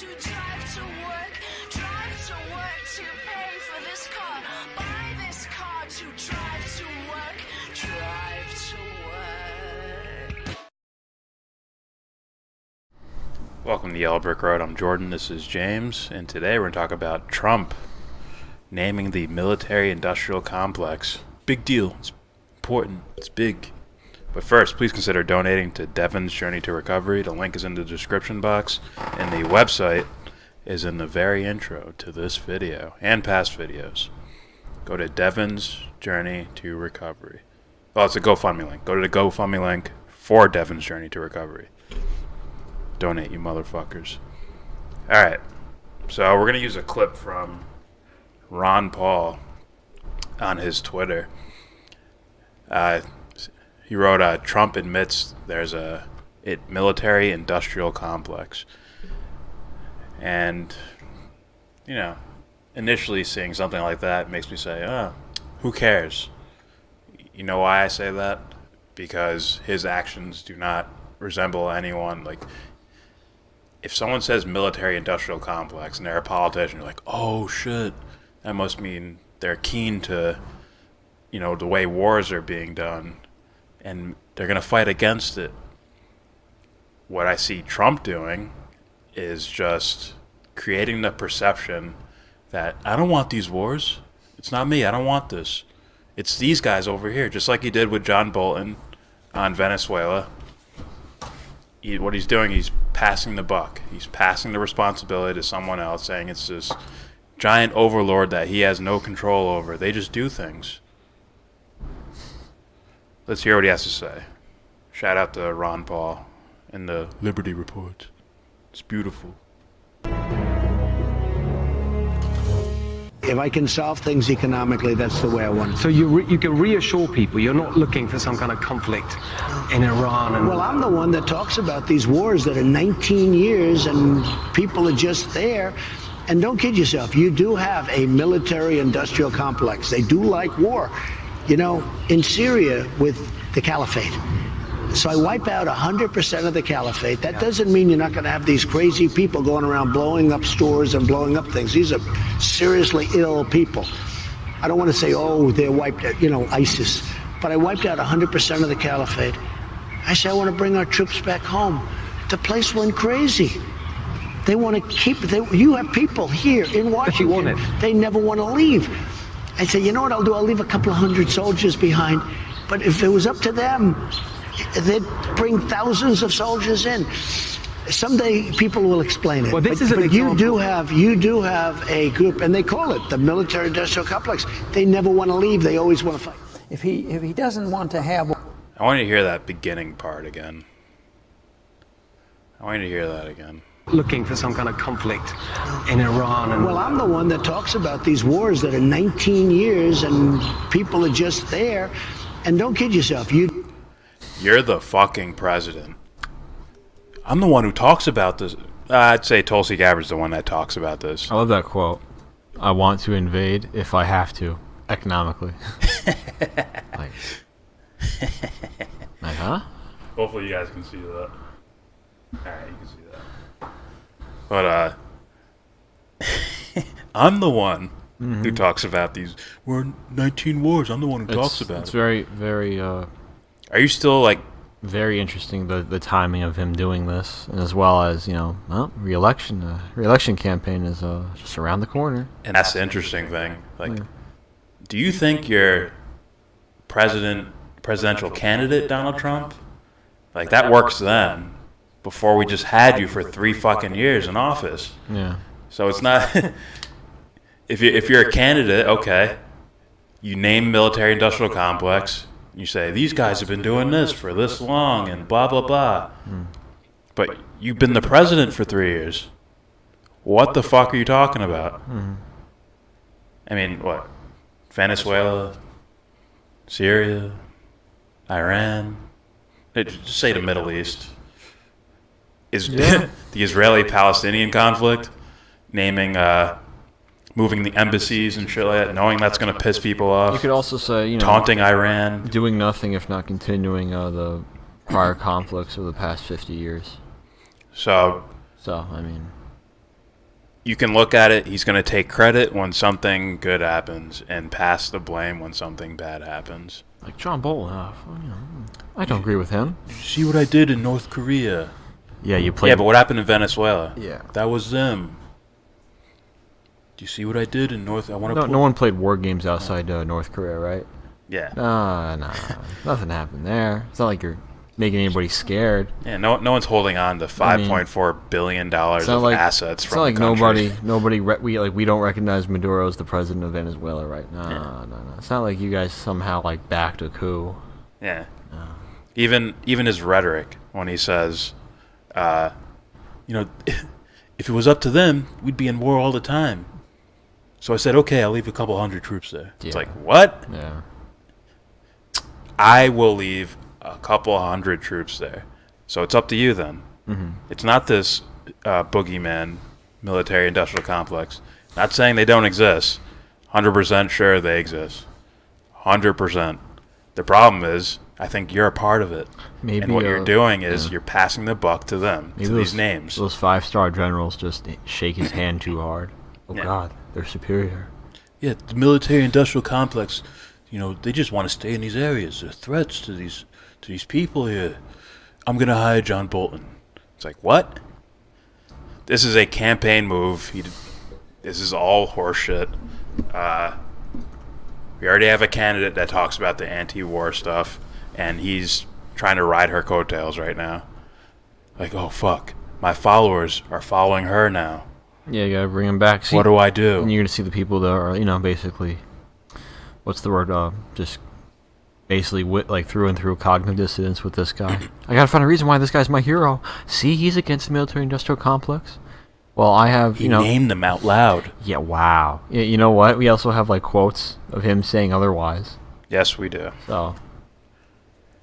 to drive to work to pay for this car, buy this car to drive to work. Welcome to Yellow Brick Road. I'm Jordan. This is James, and today we're going to talk about Trump naming the military-industrial complex. Big deal. It's important. It's big. But first, please consider donating to Devon's Journey to Recovery. The link is in the description box, and the website is in the very intro to this video and past videos. Go to Devon's Journey to Recovery. Oh, it's a GoFundMe link. Go to the GoFundMe link for Devon's Journey to Recovery. Donate, you motherfuckers. Alright, so we're going to use a clip from Ron Paul on his Twitter. He wrote, Trump admits there's a military-industrial complex. And, you know, initially seeing something like that makes me say, who cares? You know why I say that? Because his actions do not resemble anyone. Like, if someone says military-industrial complex and they're a politician, you're like, oh, shit. That must mean they're keen to, you know, the way wars are being done. And they're going to fight against it. What I see Trump doing is just creating the perception that I don't want these wars. It's not me. I don't want this. It's these guys over here, just like he did with John Bolton on Venezuela. What he's doing, he's passing the buck. He's passing the responsibility to someone else, saying it's this giant overlord that he has no control over. They just do things. Let's hear what he has to say. Shout out to Ron Paul and the Liberty Report. It's beautiful. If I can solve things economically, that's the way I want it. So you can reassure people you're not looking for some kind of conflict in Iran? And well, I'm the one that talks about these wars that are 19 years and people are just there. And don't kid yourself, you do have a military-industrial complex. They do like war. You know, in Syria with the caliphate. So I wipe out 100% of the caliphate. That doesn't mean you're not going to have these crazy people going around blowing up stores and blowing up things. These are seriously ill people. I don't want to say, oh, they're wiped out, you know, ISIS. But I wiped out 100% of the caliphate. I say, I want to bring our troops back home. The place went crazy. They want to keep, you have people here in Washington. They never want to leave. I say, you know what I'll do? I'll leave a couple of hundred soldiers behind. But if it was up to them, they'd bring thousands of soldiers in. Someday people will explain it. Well, this is an example. You do have a group, and they call it the military-industrial complex. They never want to leave. They always want to fight. If he doesn't want to have... I want you to hear that beginning part again. I want you to hear that again. Looking for some kind of conflict in Iran. And well, I'm the one that talks about these wars that are 19 years and people are just there. And don't kid yourself. You're the fucking president. I'm the one who talks about this. I'd say Tulsi Gabbard's the one that talks about this. I love that quote. I want to invade if I have to, economically. like, huh? Hopefully you guys can see that. Alright, you can see that. But, I'm the one who talks about these. We're in 19 wars. I'm the one who talks about it. It's very, very, Are you still, like... very interesting, the timing of him doing this, and as well as, you know, well, re-election campaign is just around the corner. And that's the interesting thing. Like, do you think your presidential candidate, Donald Trump, like, that works then? Before we just had you for 3 fucking years in office. Yeah. So it's not... if you're a candidate, okay, you name military-industrial complex, you say, these guys have been doing this for this long and blah, blah, blah. But you've been the president for 3 years. What the fuck are you talking about? I mean, what? Venezuela? Syria? Iran? Just say the Middle East. Is the Israeli-Palestinian conflict, naming, moving the embassies and shit like that, knowing that's going to piss people off. You could also say, you know, taunting Iran. Doing nothing if not continuing the prior conflicts of the past 50 years. So, I mean... you can look at it, he's going to take credit when something good happens and pass the blame when something bad happens. Like John Bolton, I don't agree with him. See what I did in North Korea? Yeah, you played. Yeah, but what happened in Venezuela? Yeah. That was them. Do you see what I did in North? No one played war games outside North Korea, right? Yeah. Nah, nothing happened there. It's not like you're making anybody scared. Yeah, no one's holding on to $5.4 billion of assets from the country. It's not like we don't recognize Maduro as the president of Venezuela, right? No. It's not like you guys somehow like backed a coup. Yeah. No. Even his rhetoric when he says, if it was up to them, we'd be in war all the time. So I said, okay, I'll leave a couple hundred troops there. Yeah. It's like, what? Yeah. I will leave a couple hundred troops there. So it's up to you then. Mm-hmm. It's not this boogeyman military-industrial complex. Not saying they don't exist. 100% sure they exist. 100%. The problem is, I think you're a part of it. Maybe, and what you're doing is you're passing the buck to them, to these names. Those 5-star generals just shake his hand too hard. Oh, yeah. God, they're superior. Yeah, the military-industrial complex, they just want to stay in these areas. They're threats to these people here. I'm going to hire John Bolton. It's like, what? This is a campaign move. This is all horseshit. We already have a candidate that talks about the anti-war stuff, and he's trying to ride her coattails right now. Like, oh, fuck. My followers are following her now. Yeah, you gotta bring them back. See, what do I do? And you're gonna see the people that are, basically, what's the word? Just basically through and through cognitive dissonance with this guy. I gotta find a reason why this guy's my hero. See, he's against the military-industrial complex. Well, I have, He named them out loud. Yeah, wow. Yeah, you know what? We also have quotes of him saying otherwise. Yes, we do. So,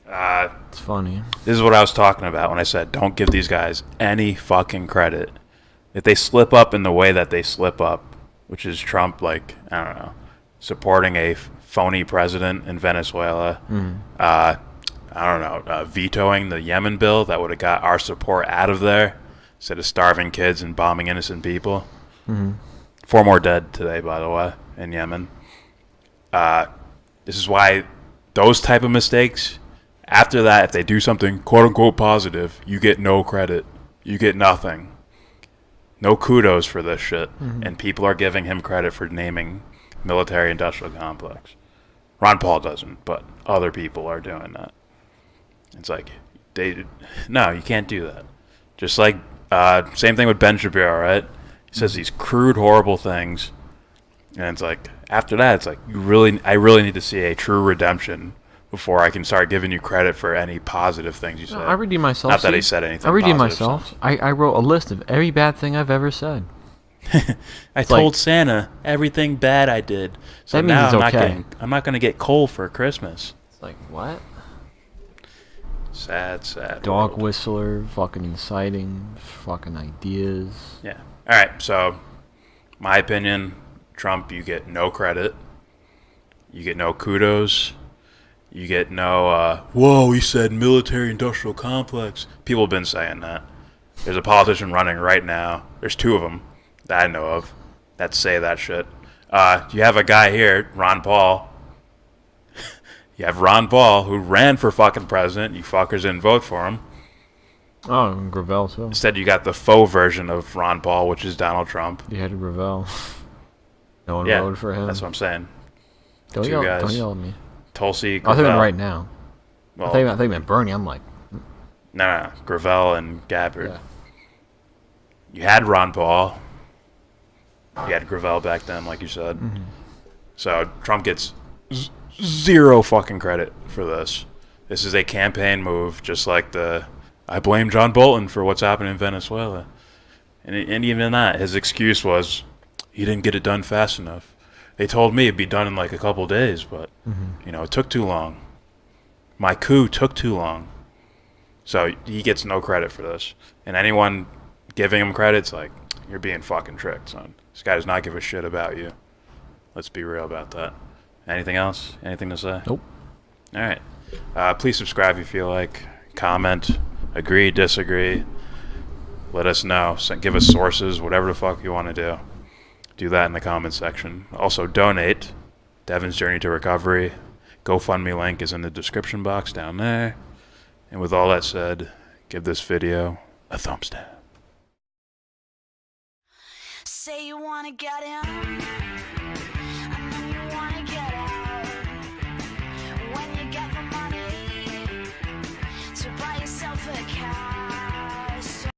it's funny. This is what I was talking about when I said don't give these guys any fucking credit. If they slip up in the way that they slip up, which is Trump, supporting a phony president in Venezuela, vetoing the Yemen bill that would have got our support out of there instead of starving kids and bombing innocent people. Mm-hmm. 4 more dead today, by the way, in Yemen. This is why those type of mistakes, after that, if they do something quote-unquote positive, you get no credit. You get nothing. No kudos for this shit. Mm-hmm. And people are giving him credit for naming military-industrial complex. Ron Paul doesn't, but other people are doing that. It's like, no, you can't do that. Just like, same thing with Ben Shapiro, right? He says these crude, horrible things. And it's like, after that, it's like, I really need to see a true redemption before I can start giving you credit for any positive things you said. I redeem myself. Not that he said anything. I redeem myself. I wrote a list of every bad thing I've ever said. I told Santa everything bad I did. So that means now it's okay. I'm not going to get coal for Christmas. It's like, what? Sad Dog world. whistler, fucking inciting, fucking ideas. Yeah. All right. So, my opinion, Trump, you get no credit. You get no kudos. You get no, whoa, he said military-industrial complex. People have been saying that. There's a politician running right now. There's 2 of them that I know of that say that shit. You have a guy here, Ron Paul. You have Ron Paul, who ran for fucking president. You fuckers didn't vote for him. Oh, and Gravel, too. Instead, you got the faux version of Ron Paul, which is Donald Trump. You had Gravel. No one voted for him. That's what I'm saying. Don't yell at me. Tulsi, Gravel. I think right now. Well, I think meant Bernie. I'm like... No, Gravel and Gabbard. Yeah. You had Ron Paul. You had Gravel back then, like you said. Mm-hmm. So Trump gets zero fucking credit for this. This is a campaign move, just like I blame John Bolton for what's happening in Venezuela. And even that, his excuse was he didn't get it done fast enough. They told me it'd be done in a couple days, but, it took too long. My coup took too long. So he gets no credit for this. And anyone giving him credit's like, you're being fucking tricked, son. This guy does not give a shit about you. Let's be real about that. Anything else? Anything to say? Nope. All right. Please subscribe if you feel like. Comment. Agree, disagree. Let us know. Give us sources, whatever the fuck you want to do. Do that in the comment section. Also, donate. Devon's Journey to Recovery. GoFundMe link is in the description box down there. And with all that said, give this video a thumbs down. Say you wanna get in.